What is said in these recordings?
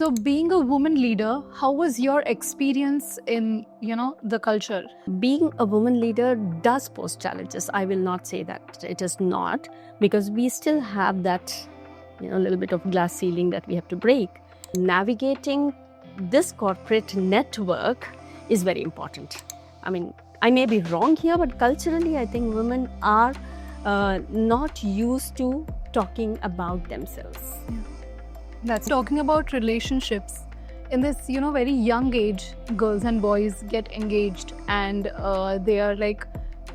So being a woman leader, how was your experience in, the culture? Being a woman leader does pose challenges. I will not say that it is not, because we still have that, little bit of glass ceiling that we have to break. Navigating this corporate network is very important. I mean, I may be wrong here, but culturally, I think women are not used to talking about themselves. Yeah. That's talking about relationships. In this, very young age, girls and boys get engaged and they are like,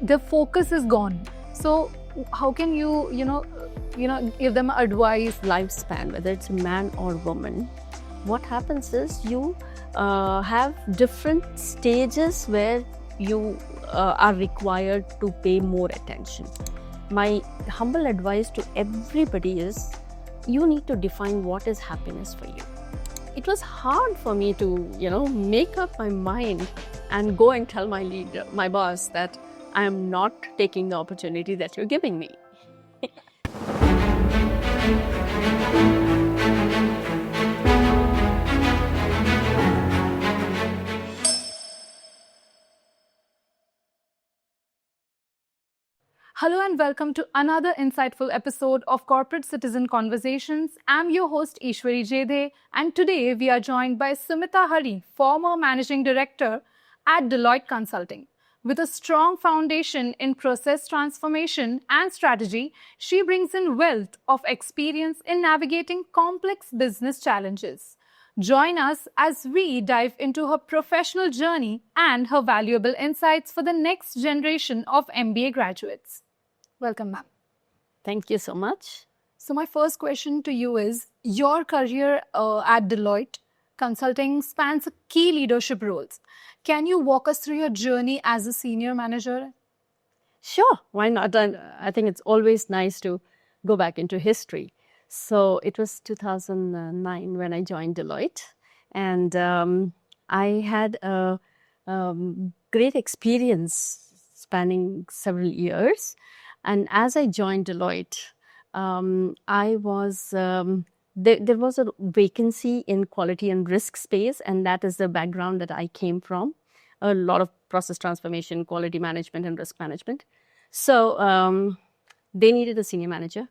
the focus is gone. So how can you, give them advice? Lifespan, whether it's a man or woman, what happens is you have different stages where you are required to pay more attention. My humble advice to everybody is, you need to define what is happiness for you. It was hard for me to, make up my mind and go and tell my leader, my boss, that I am not taking the opportunity that you're giving me. Hello and welcome to another insightful episode of Corporate Citizen Conversations. I'm your host Eeshwari Jedhe, and today we are joined by Sumeeta Hari, former Managing Director at Deloitte Consulting. With a strong foundation in process transformation and strategy, she brings in wealth of experience in navigating complex business challenges. Join us as we dive into her professional journey and her valuable insights for the next generation of MBA graduates. Welcome, ma'am. Thank you so much. So my first question to you is, your career at Deloitte Consulting spans key leadership roles. Can you walk us through your journey as a senior manager? Sure, why not? I think it's always nice to go back into history. So it was 2009 when I joined Deloitte, and I had a great experience spanning several years. And as I joined Deloitte, I was there was a vacancy in quality and risk space, and that is the background that I came from. A lot of process transformation, quality management, and risk management. So they needed a senior manager,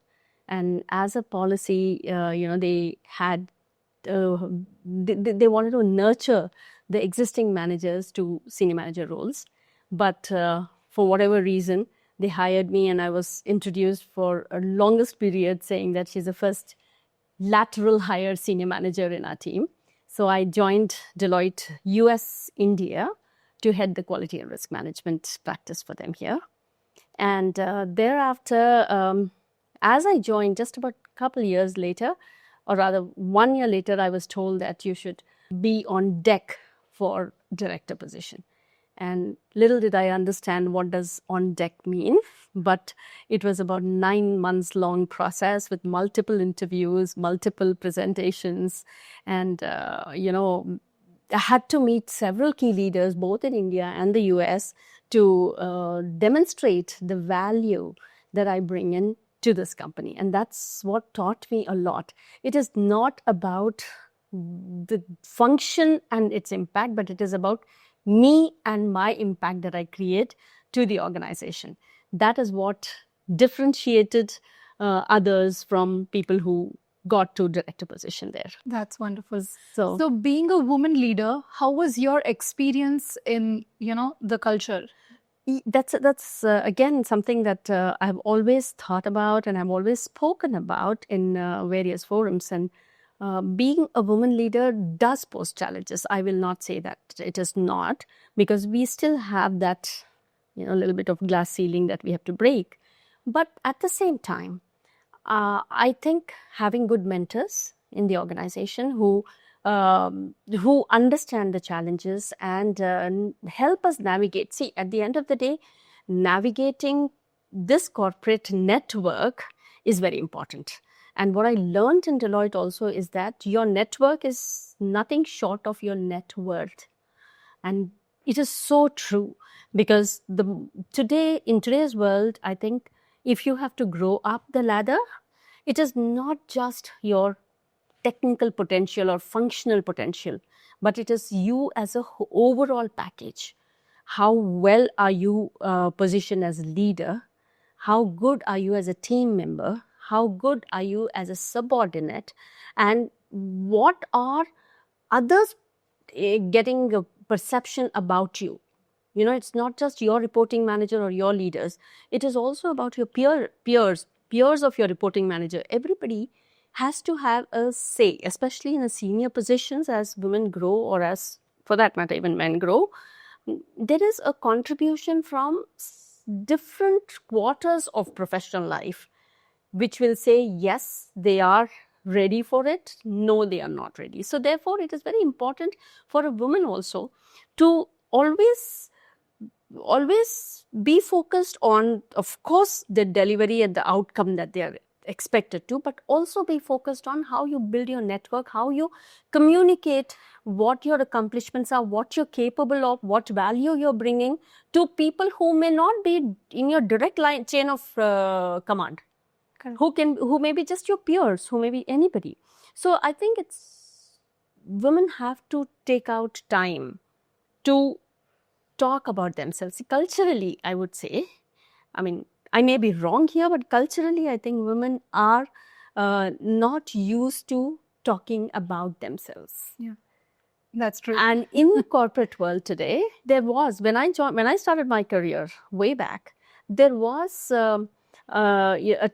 and as a policy, they had they wanted to nurture the existing managers to senior manager roles, but for whatever reason, they hired me, and I was introduced for a longest period, saying that she's the first lateral hire senior manager in our team. So I joined Deloitte US India to head the quality and risk management practice for them here. And thereafter, as I joined, just about a couple of years later, or rather 1 year later, I was told that you should be on deck for director position. And little did I understand what does on deck mean, but it was about 9 months long process with multiple interviews, multiple presentations, and I had to meet several key leaders both in India and the US to demonstrate the value that I bring in to this company. And that's what taught me a lot. It is not about the function and its impact, but it is about me and my impact that I create to the organization. That is what differentiated others from people who got to director position there. That's wonderful. So being a woman leader, how was your experience in, the culture? That's again something that I've always thought about and I've always spoken about in various forums. And being a woman leader does pose challenges. I will not say that it is not, because we still have that, little bit of glass ceiling that we have to break. But at the same time, I think having good mentors in the organization who understand the challenges and help us navigate. See, at the end of the day, navigating this corporate network is very important. And what I learned in Deloitte also is that your network is nothing short of your net worth. And it is so true, because in today's world, I think if you have to grow up the ladder, it is not just your technical potential or functional potential, but it is you as a overall package. How well are you positioned as a leader? How good are you as a team member? How good are you as a subordinate? And what are others getting a perception about you? You know, it's not just your reporting manager or your leaders. It is also about your peers of your reporting manager. Everybody has to have a say, especially in the senior positions as women grow, or as, for that matter, even men grow. There is a contribution from different quarters of professional life, which will say, yes, they are ready for it, no, they are not ready. So therefore, it is very important for a woman also to always be focused on, of course, the delivery and the outcome that they are expected to, but also be focused on how you build your network, how you communicate what your accomplishments are, what you're capable of, what value you're bringing to people who may not be in your direct line chain of command. Correct. Who may be just your peers, who may be anybody. So I think women have to take out time to talk about themselves. Culturally, I would say, I mean, I may be wrong here, but culturally, I think women are not used to talking about themselves. Yeah, that's true. And in the corporate world today, there was, when I started my career way back, there was a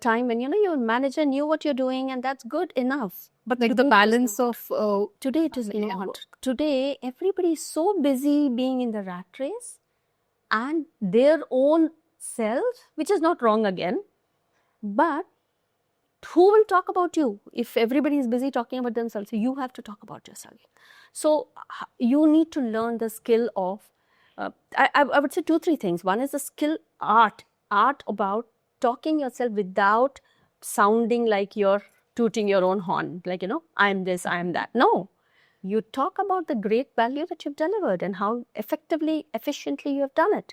time when, your manager knew what you're doing, and that's good enough. But like the balance of today, it is not. Today, everybody is so busy being in the rat race and their own self, which is not wrong again, but who will talk about you if everybody is busy talking about themselves? So you have to talk about yourself. So you need to learn the skill of, I would say 2-3 things. One is the skill art about talking yourself without sounding like you're tooting your own horn, like, I'm this, I'm that. No, you talk about the great value that you've delivered and how effectively, efficiently you have done it.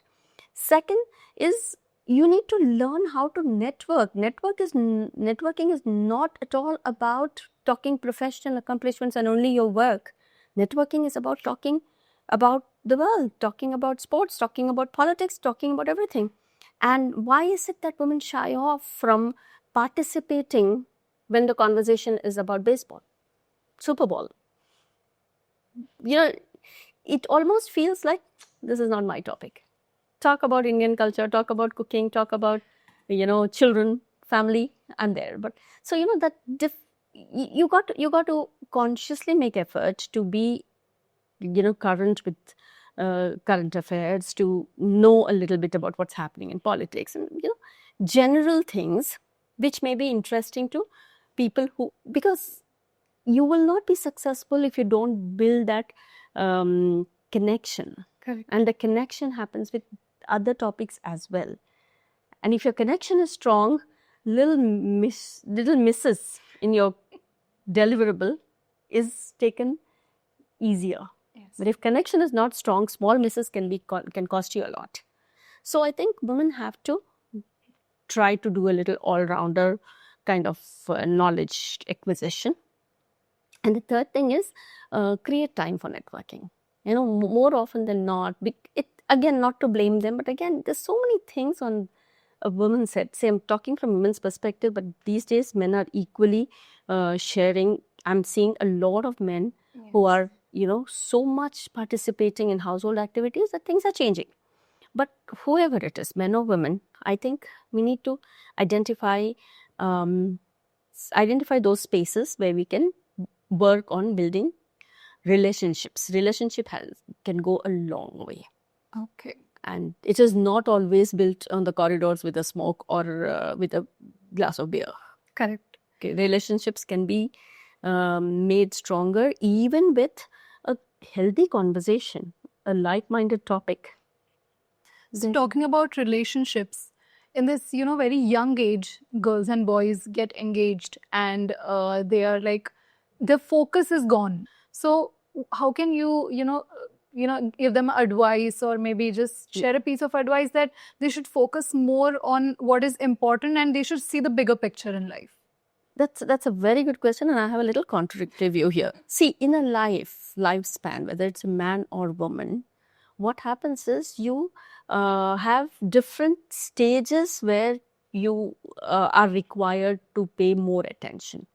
Second is, you need to learn how to network. Networking is not at all about talking professional accomplishments and only your work. Networking is about talking about the world, talking about sports, talking about politics, talking about everything. And why is it that women shy off from participating when the conversation is about baseball, Super Bowl? It almost feels like, this is not my topic. Talk about Indian culture, talk about cooking, talk about, children, family, I'm there. But so, you got to consciously make effort to be, current with current affairs, to know a little bit about what's happening in politics and, general things which may be interesting to people because you will not be successful if you don't build that connection. Correct. And the connection happens with other topics as well. And if your connection is strong, little misses in your deliverable is taken easier. Yes. But if connection is not strong, small misses can cost you a lot. So I think women have to try to do a little all-rounder kind of knowledge acquisition. And the third thing is create time for networking. More often than not, again, not to blame them, but again, there's so many things on a woman's head. Say, I'm talking from a women's perspective, but these days men are equally sharing. I'm seeing a lot of men who are, so much participating in household activities that things are changing. But whoever it is, men or women, I think we need to identify those spaces where we can work on building relationships. Relationship can go a long way. Okay. And it is not always built on the corridors with a smoke or with a glass of beer. Correct. Okay. Relationships can be made stronger even with a healthy conversation, a like-minded topic. So talking about relationships, in this, very young age, girls and boys get engaged and they are like, the focus is gone. So how can you, give them advice, or maybe just share a piece of advice that they should focus more on what is important and they should see the bigger picture in life? That's a very good question, and I have a little contradictory view here. See, in a lifespan, whether it's a man or woman, what happens is you have different stages where you are required to pay more attention.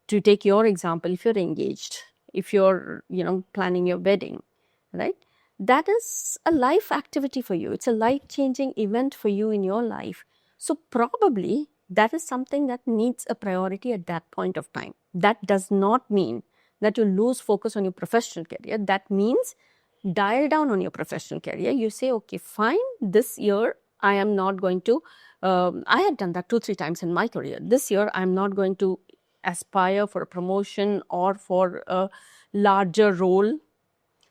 To take your example, if you're engaged, if you're planning your wedding, right, that is a life activity for you. It's a life-changing event for you in your life. So probably that is something that needs a priority at that point of time. That does not mean that you lose focus on your professional career. That means dial down on your professional career. You say, okay, fine, this year I am not going to, I had done that 2-3 times in my career. This year I'm not going to aspire for a promotion or for a larger role.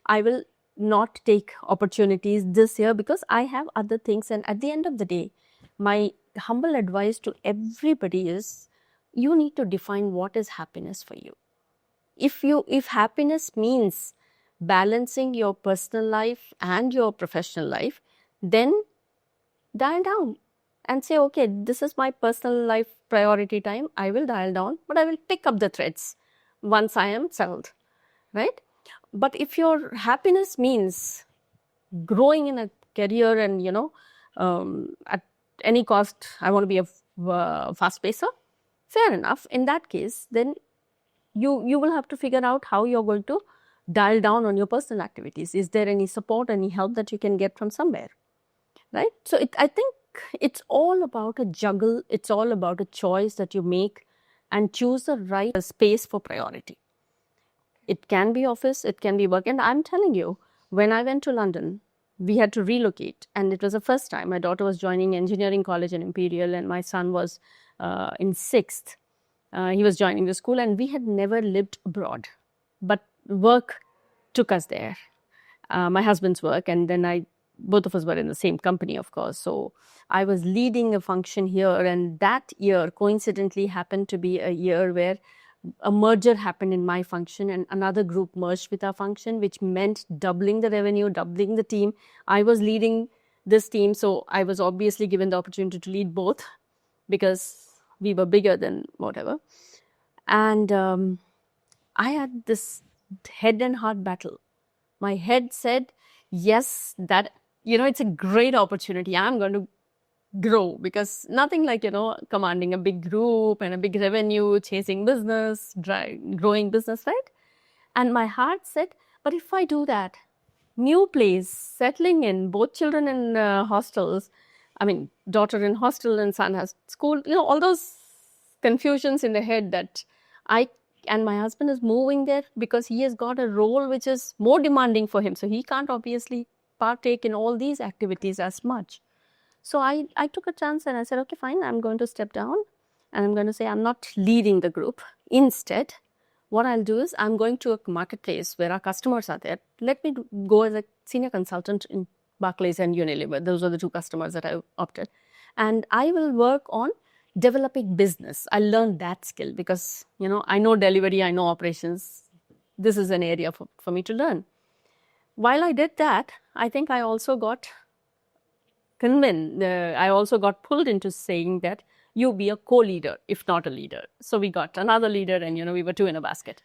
I will not take opportunities this year because I have other things. And at the end of the day, my humble advice to everybody is you need to define what is happiness for you. If happiness means balancing your personal life and your professional life, then dial down and say, okay, this is my personal life priority time. I will dial down, but I will pick up the threads once I am settled, right? But if your happiness means growing in a career and, at any cost, I want to be a fast pacer, fair enough. In that case, then you will have to figure out how you're going to dial down on your personal activities. Is there any support, any help that you can get from somewhere, right? So I think it's all about a juggle. It's all about a choice that you make and choose the right space for priority. It can be office, it can be work. And I'm telling you, when I went to London, we had to relocate. And it was the first time. My daughter was joining engineering college in Imperial, and my son was in 6th. He was joining the school, and we had never lived abroad. But work took us there. My husband's work, and then both of us were in the same company, of course. So I was leading a function here, and that year coincidentally happened to be a year where a merger happened in my function and another group merged with our function, which meant doubling the revenue, doubling the team. I was leading this team, so I was obviously given the opportunity to lead both because we were bigger than whatever. And I had this head and heart battle. My head said, yes, that, it's a great opportunity. I'm going to grow, because nothing like, commanding a big group and a big revenue, chasing business, growing business, right? And my heart said, but if I do that, new place, settling in, both children in hostels, daughter in hostel and son has school, all those confusions in the head that and my husband is moving there because he has got a role which is more demanding for him. So he can't obviously partake in all these activities as much. So I took a chance and I said, okay, fine, I'm going to step down and I'm going to say I'm not leading the group. Instead, what I'll do is I'm going to a marketplace where our customers are there. Let me go as a senior consultant in Barclays and Unilever. Those are the 2 customers that I opted. And I will work on developing business. I learned that skill because, I know delivery, I know operations. This is an area for me to learn. While I did that, I think I also got convinced, I also got pulled into saying that you be a co-leader, if not a leader. So we got another leader and, we were 2 in a basket.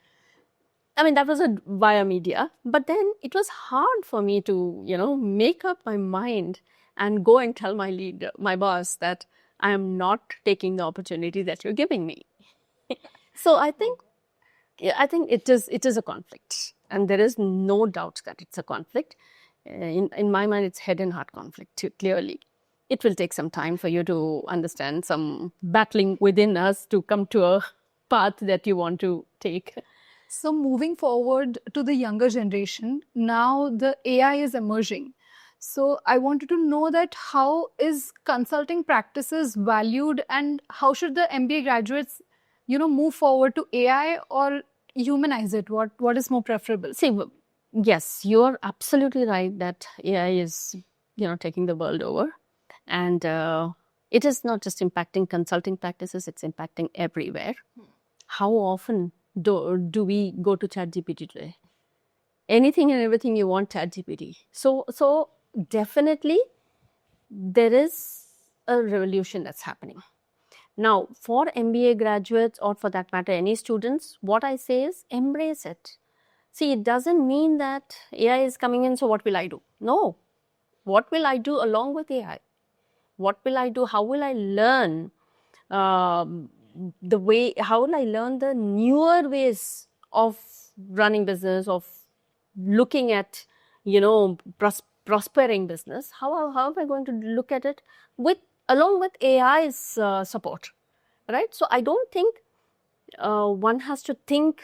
That was via media. But then it was hard for me to, make up my mind and go and tell my boss that I am not taking the opportunity that you're giving me. So I think it is a conflict, and there is no doubt that it's a conflict. In my mind, it's head and heart conflict too, clearly. It will take some time for you to understand, some battling within us to come to a path that you want to take. So moving forward to the younger generation, now the AI is emerging. So I wanted to know that how is consulting practices valued, and how should the MBA graduates, move forward to AI or humanize it? What is more preferable? See, yes, you're absolutely right that AI is, taking the world over. And it is not just impacting consulting practices, it's impacting everywhere. How often do we go to ChatGPT today? Anything and everything you want, ChatGPT. So definitely there is a revolution that's happening. Now, for MBA graduates or for that matter, any students, what I say is embrace it. See, it doesn't mean that AI is coming in, so what will I do? No. What will I do along with AI? What will I do? How will I learn how will I learn the newer ways of running business, of looking at, prospering business? How am I going to look at it along with AI's support, right? So I don't think one has to think,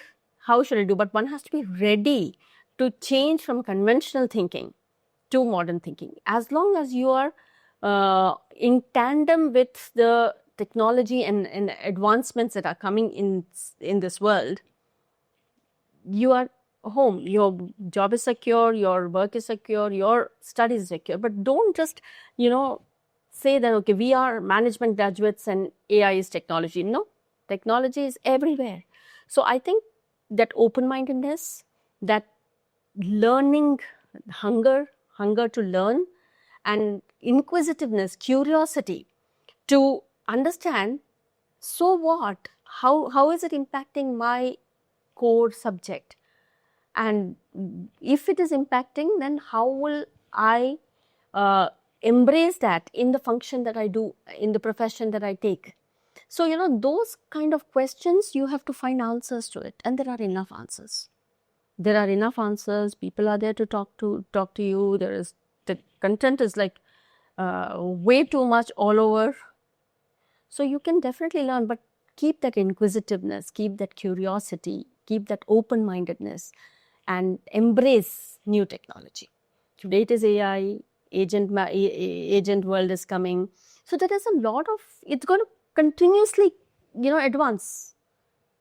how should I do? But one has to be ready to change from conventional thinking to modern thinking. As long as you are in tandem with the technology and advancements that are coming in this world, you are home. Your job is secure, your work is secure, your studies is secure. But don't just, say that, okay, we are management graduates and AI is technology. No, technology is everywhere. So I think that open-mindedness, that learning hunger to learn, and inquisitiveness, curiosity to understand, so what? How is it impacting my core subject? And if it is impacting, then how will I embrace that in the function that I do, in the profession that I take? So, those kind of questions, you have to find answers to it, and there are enough answers. There are enough answers. People are there to talk to you. The content is like way too much all over. So you can definitely learn, but keep that inquisitiveness, keep that curiosity, keep that open-mindedness, and embrace new technology. Today it is AI, agent world is coming. So there is a lot of, it's going to continuously, advance.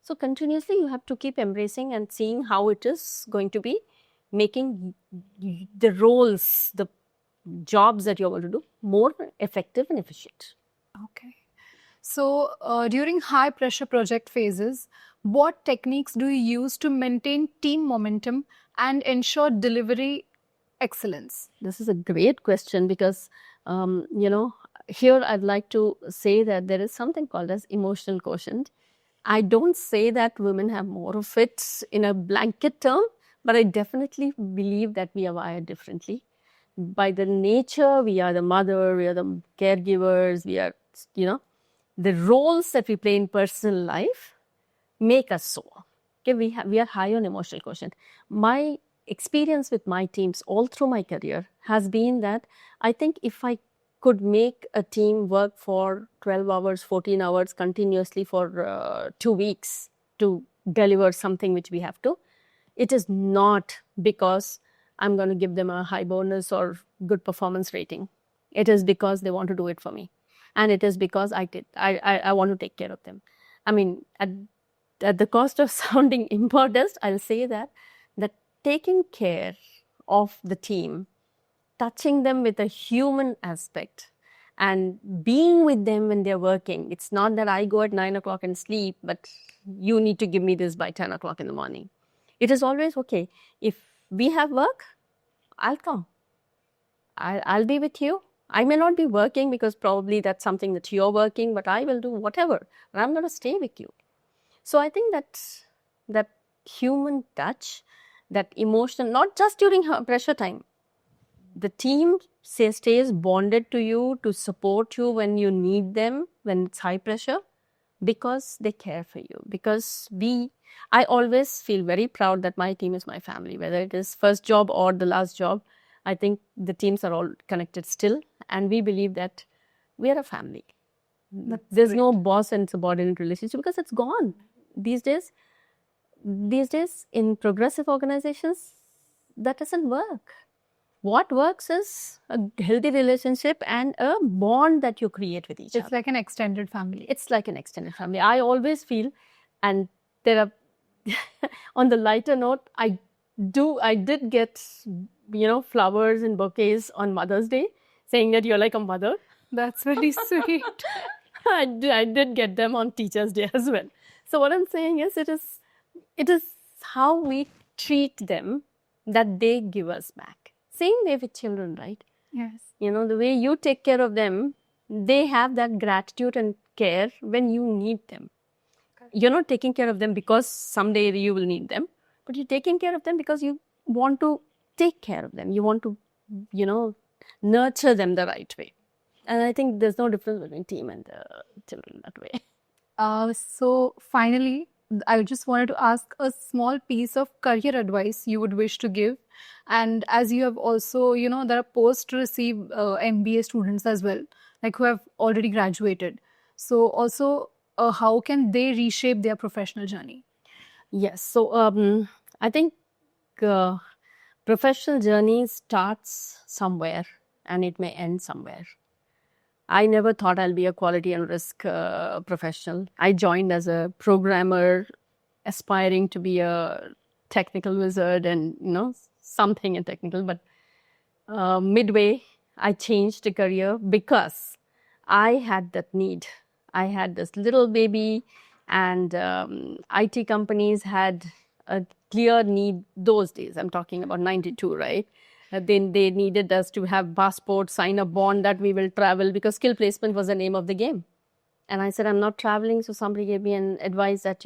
So continuously you have to keep embracing and seeing how it is going to be making the roles, the jobs that you're going to do more effective and efficient. Okay. So during high pressure project phases, what techniques do you use to maintain team momentum and ensure delivery excellence? This is a great question because, here I'd like to say that there is something called as emotional quotient. I don't say that women have more of it in a blanket term, but I definitely believe that we are wired differently. By the nature, we are the mother, we are the caregivers, we are, the roles that we play in personal life make us so. Okay, we are high on emotional quotient. My experience with my teams all through my career has been that I think if I could make a team work for 12 hours, 14 hours continuously for 2 weeks to deliver something which we have to, it is not because I'm going to give them a high bonus or good performance rating. It is because they want to do it for me. And it is because I want to take care of them. I mean, at the cost of sounding immodest, I'll say that taking care of the team, touching them with a human aspect, and being with them when they're working. It's not that I go at 9 o'clock and sleep, but you need to give me this by 10 o'clock in the morning. It is always, okay, if we have work, I'll come. I'll be with you. I may not be working because probably that's something that you're working, but I will do whatever. And I'm going to stay with you. So I think that human touch, that emotion, not just during pressure time. The team stays bonded to you to support you when you need them, when it's high pressure, because they care for you. Because I always feel very proud that my team is my family, whether it is first job or the last job. I think the teams are all connected still, and we believe that we are a family. There's no boss and subordinate relationship because it's gone. These days, in progressive organizations, that doesn't work. What works is a healthy relationship and a bond that you create with each other. It's like an extended family. It's like an extended family. I always feel, and there are, on the lighter note, I did get, flowers and bouquets on Mother's Day, saying that you're like a mother. That's very sweet. I did get them on Teachers' Day as well. So what I'm saying is, it is how we treat them that they give us back. Same way with children, right? Yes. The way you take care of them, they have that gratitude and care when you need them. You're not taking care of them because someday you will need them, but you're taking care of them because you want to take care of them. You want to, nurture them the right way. And I think there's no difference between team and children that way. So finally, I just wanted to ask a small piece of career advice you would wish to give. And as you have also, there are post-receive MBA students as well, like who have already graduated. So also, how can they reshape their professional journey? Yes. So I think professional journey starts somewhere and it may end somewhere. I never thought I'll be a quality and risk professional. I joined as a programmer, aspiring to be a technical wizard and, something in technical. But midway, I changed the career because I had that need. I had this little baby and IT companies had a clear need those days. I'm talking about 92, right? Then they needed us to have passport, sign a bond that we will travel because skill placement was the name of the game. And I said, I'm not traveling. So somebody gave me an advice that,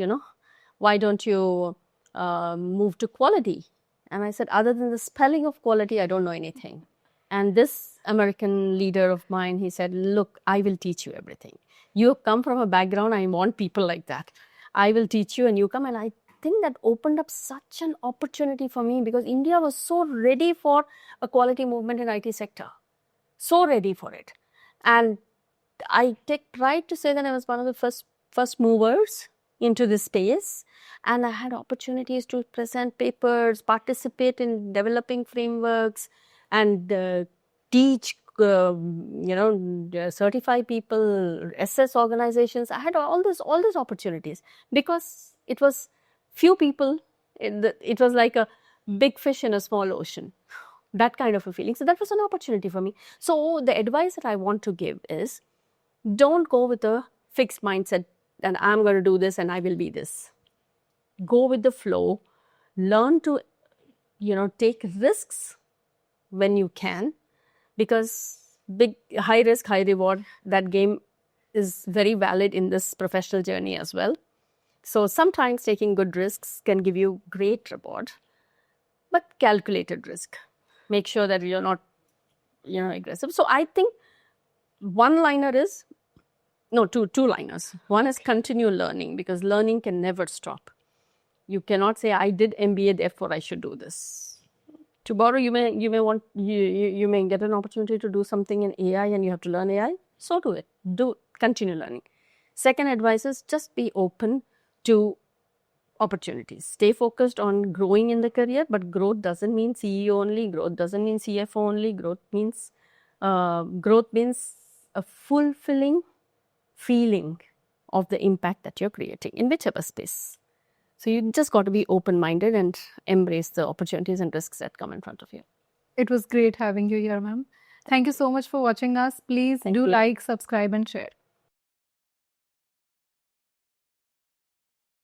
why don't you move to quality? And I said, other than the spelling of quality, I don't know anything. And this American leader of mine, he said, look, I will teach you everything. You come from a background, I want people like that. I will teach you and you come. And I think that opened up such an opportunity for me because India was so ready for a quality movement in IT sector. So ready for it. And I take pride to say that I was one of the first movers into this space. And I had opportunities to present papers, participate in developing frameworks, and teach, certify people, assess organizations. I had all these opportunities because it was few people. It was like a big fish in a small ocean, that kind of a feeling. So that was an opportunity for me. So the advice that I want to give is, don't go with a fixed mindset and I'm going to do this and I will be this. Go with the flow. Learn to, take risks when you can, because big, high risk, high reward, that game is very valid in this professional journey as well. So sometimes taking good risks can give you great reward, but calculated risk. Make sure that you're not, aggressive. So I think one-liner is, no, two-liners. One is continue learning, because learning can never stop. You cannot say, I did MBA, therefore I should do this. Tomorrow you may get an opportunity to do something in AI and you have to learn AI. So do it. Continue learning. Second advice is just be open to opportunities. Stay focused on growing in the career, but growth doesn't mean CEO only. Growth doesn't mean CFO only. Growth means a fulfilling feeling of the impact that you're creating in whichever space. So you just got to be open-minded and embrace the opportunities and risks that come in front of you. It was great having you here, ma'am. Thank you so much for watching us. Please do like, subscribe, and share.